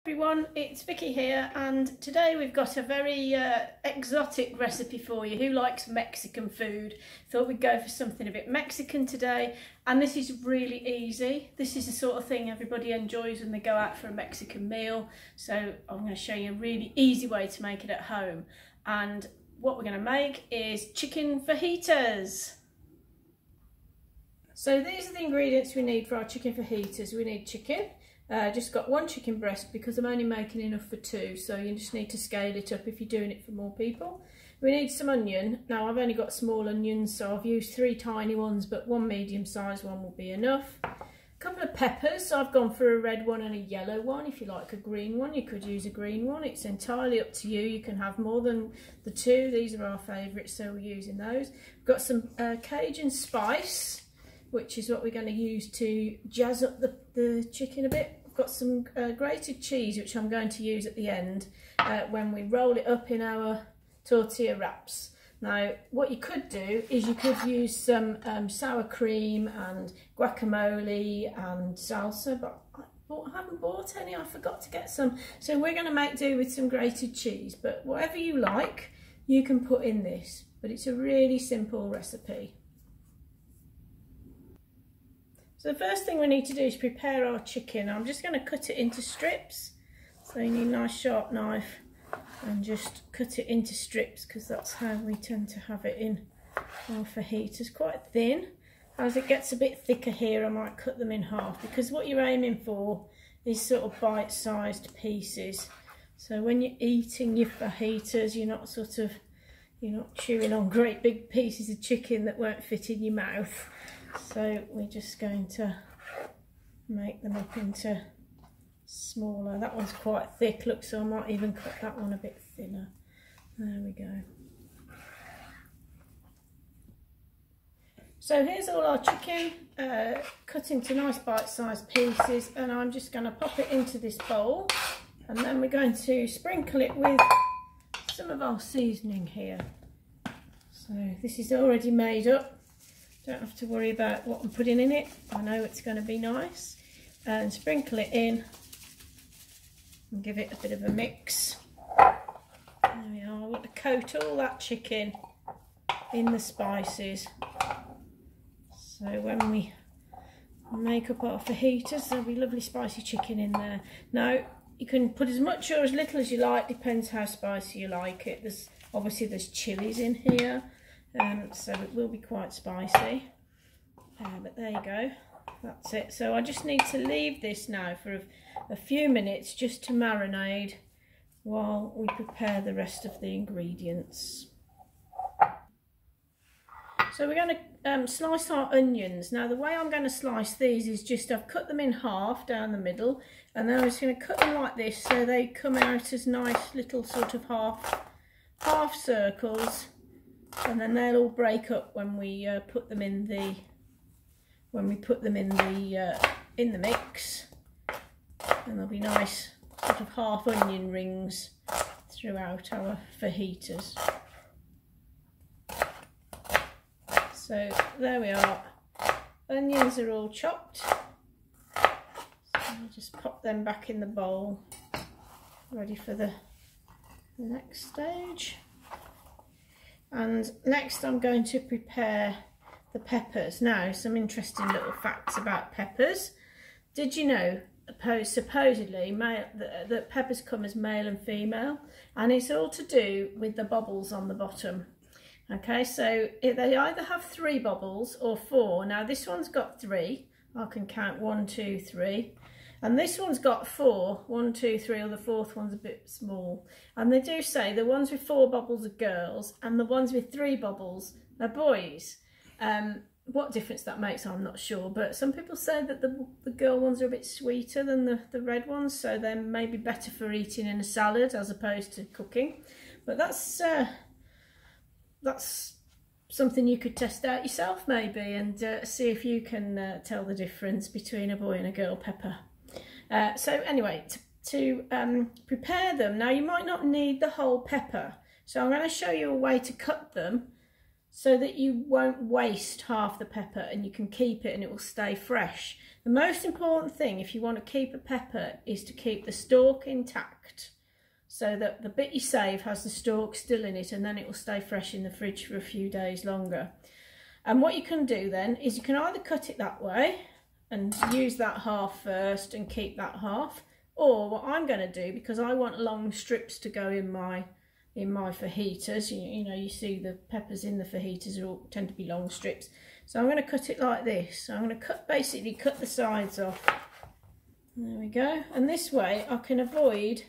Everyone, it's Vicky here, and today we've got a very exotic recipe for you. Who likes Mexican food? Thought we'd go for something a bit Mexican today, and this is really easy. This is the sort of thing everybody enjoys when they go out for a Mexican meal, so I'm going to show you a really easy way to make it at home. And what we're going to make is chicken fajitas. So these are the ingredients we need for our chicken fajitas. We need chicken. Just got one chicken breast because I'm only making enough for two, so you just need to scale it up if you're doing it for more people. We need some onion. Now I've only got small onions, so I've used 3 tiny ones, but one medium sized one will be enough. A couple of peppers, so I've gone for a red one and a yellow one. If you like a green one, you could use a green one. It's entirely up to you. You can have more than the 2. These are our favourites, so we're using those. We've got some Cajun spice, which is what we're going to use to jazz up the chicken a bit. We've got some grated cheese, which I'm going to use at the end when we roll it up in our tortilla wraps. Now, what you could do is you could use some sour cream and guacamole and salsa, but I haven't bought any. I forgot to get some. So we're going to make do with some grated cheese, but whatever you like, you can put in this. But it's a really simple recipe. So the first thing we need to do is prepare our chicken. I'm just going to cut it into strips. So you need a nice sharp knife and just cut it into strips, because that's how we tend to have it in our fajitas. Quite thin. As it gets a bit thicker here, I might cut them in half, because what you're aiming for is sort of bite-sized pieces. So when you're eating your fajitas, you're not chewing on great big pieces of chicken that won't fit in your mouth. So we're just going to make them up into smaller. That one's quite thick, look, so I might even cut that one a bit thinner. There we go. So here's all our chicken cut into nice bite-sized pieces, and I'm just going to pop it into this bowl, and then we're going to sprinkle it with some of our seasoning here. So this is already made up. Don't have to worry about what I'm putting in it. I know it's going to be nice. And sprinkle it in and give it a bit of a mix. There we are. I want to coat all that chicken in the spices. So when we make up our fajitas, there'll be lovely spicy chicken in there. Now, you can put as much or as little as you like, depends how spicy you like it. Obviously there's chilies in here. So it will be quite spicy, but there you go, that's it. So I just need to leave this now for a few minutes just to marinate while we prepare the rest of the ingredients. So we're going to slice our onions. Now the way I'm going to slice these is just, I've cut them in half down the middle, and then I'm just going to cut them like this so they come out as nice little sort of half circles. And then they'll all break up when we put them in the in the mix, and there'll be nice sort of half onion rings throughout our fajitas. So there we are. Onions are all chopped. So I'll just pop them back in the bowl, ready for the next stage. And next I'm going to prepare the peppers. Now, some interesting little facts about peppers. Did you know, supposedly, that peppers come as male and female, and it's all to do with the bubbles on the bottom. Okay, so they either have 3 bubbles or 4. Now this one's got 3. I can count 1, 2, 3. And this one's got 4, 1, 2, 3, or the 4th one's a bit small. And they do say the ones with 4 bubbles are girls and the ones with 3 bubbles are boys. What difference that makes, I'm not sure. But some people say that the girl ones are a bit sweeter than the red ones, so they're maybe better for eating in a salad as opposed to cooking. But that's something you could test out yourself maybe, and see if you can tell the difference between a boy and a girl pepper. So anyway, to prepare them, now you might not need the whole pepper, so I'm going to show you a way to cut them so that you won't waste half the pepper and you can keep it and it will stay fresh. The most important thing if you want to keep a pepper is to keep the stalk intact, so that the bit you save has the stalk still in it, and then it will stay fresh in the fridge for a few days longer. And what you can do then is you can either cut it that way and use that half first and keep that half, or what I'm going to do, because I want long strips to go in my fajitas, you know, you see the peppers in the fajitas all tend to be long strips, so I'm going to cut it like this. So I'm going to basically cut the sides off. There we go. And this way I can avoid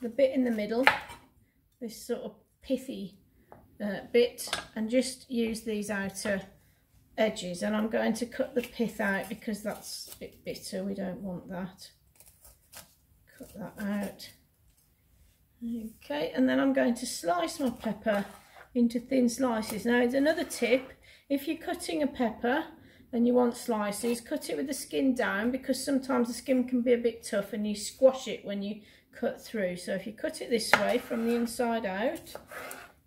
the bit in the middle, this sort of pithy bit, and just use these outer edges. And I'm going to cut the pith out because that's a bit bitter, we don't want that. Cut that out. Okay, and then I'm going to slice my pepper into thin slices. Now, it's another tip: if you're cutting a pepper and you want slices, cut it with the skin down, because sometimes the skin can be a bit tough and you squash it when you cut through. So if you cut it this way from the inside out,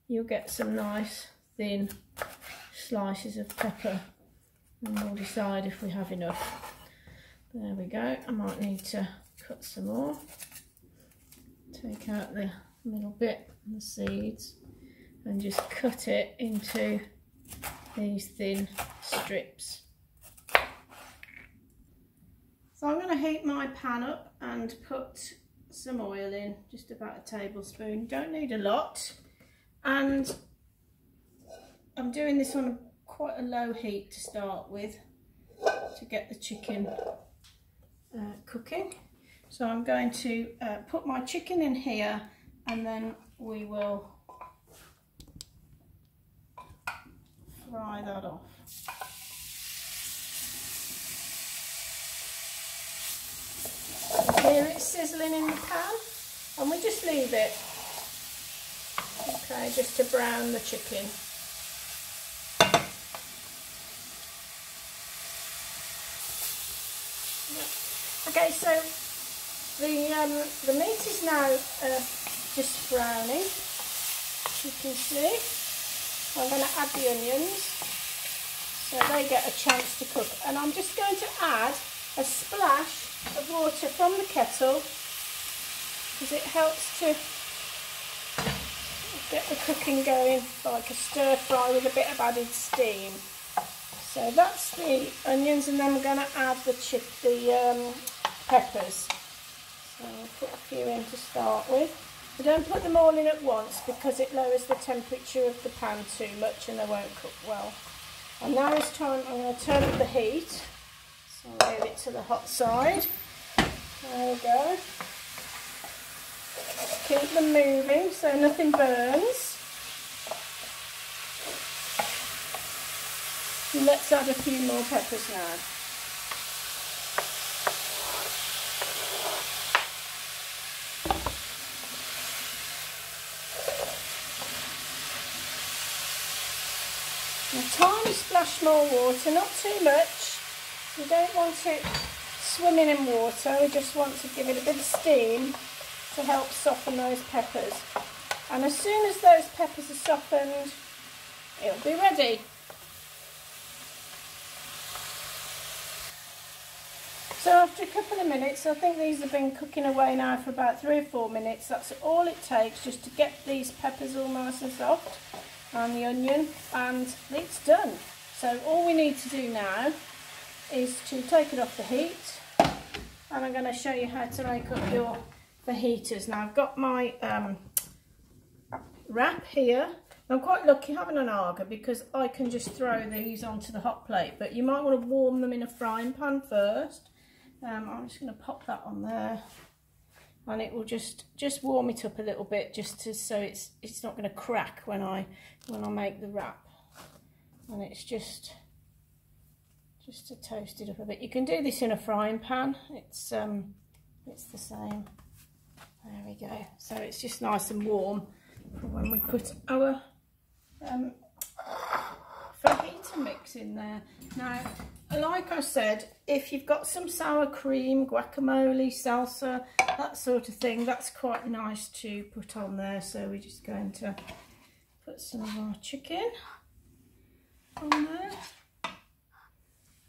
you'll get some nice thin slices of pepper, and we'll decide if we have enough. There we go. I might need to cut some more. Take out the middle bit and the seeds and just cut it into these thin strips. So I'm going to heat my pan up and put some oil in, just about a tablespoon. Don't need a lot, and I'm doing this on quite a low heat to start with to get the chicken cooking. So I'm going to put my chicken in here, and then we will fry that off. Here it's sizzling in the pan, and we just leave it, okay, just to brown the chicken. Okay, so the meat is now just browning, as you can see. I'm going to add the onions so they get a chance to cook, and I'm just going to add a splash of water from the kettle because it helps to get the cooking going, like a stir fry with a bit of added steam. So that's the onions, and then we're going to add the peppers. So I'll put a few in to start with. But don't put them all in at once because it lowers the temperature of the pan too much and they won't cook well. And now it's time, I'm going to turn up the heat. So I'll move it to the hot side. There we go. Keep them moving so nothing burns. And let's add a few more peppers now. A tiny splash more water, not too much. We don't want it swimming in water, we just want to give it a bit of steam to help soften those peppers. And as soon as those peppers are softened, it'll be ready. So after a couple of minutes, I think these have been cooking away now for about 3 or 4 minutes. That's all it takes just to get these peppers all nice and soft, and the onion, and it's done. So all we need to do now is to take it off the heat, and I'm going to show you how to make up your fajitas. Now I've got my wrap here. I'm quite lucky having an auger because I can just throw these onto the hot plate, but you might want to warm them in a frying pan first. I'm just going to pop that on there, and it will just warm it up a little bit, just to, so it's not going to crack when I make the wrap. And it's just to toast it up a bit. You can do this in a frying pan. It's the same. There we go. So it's just nice and warm for when we put our fajita mix in there. Now, like I said, if you've got some sour cream, guacamole, salsa, that sort of thing, that's quite nice to put on there. So we're just going to put some of our chicken. on there.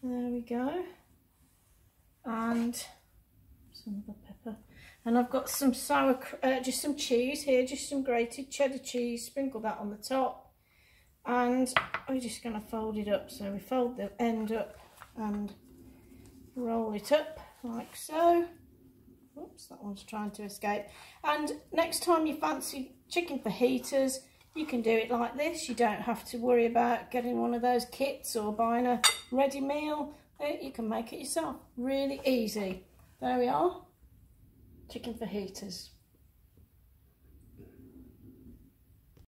There we go. And some other pepper. And I've got some just some cheese here, just some grated cheddar cheese. Sprinkle that on the top. And we're just going to fold it up. So we fold the end up and roll it up like so. Oops, that one's trying to escape. And next time you fancy chicken fajitas, you can do it like this. You don't have to worry about getting one of those kits or buying a ready meal. You can make it yourself. Really easy. There we are. Chicken fajitas.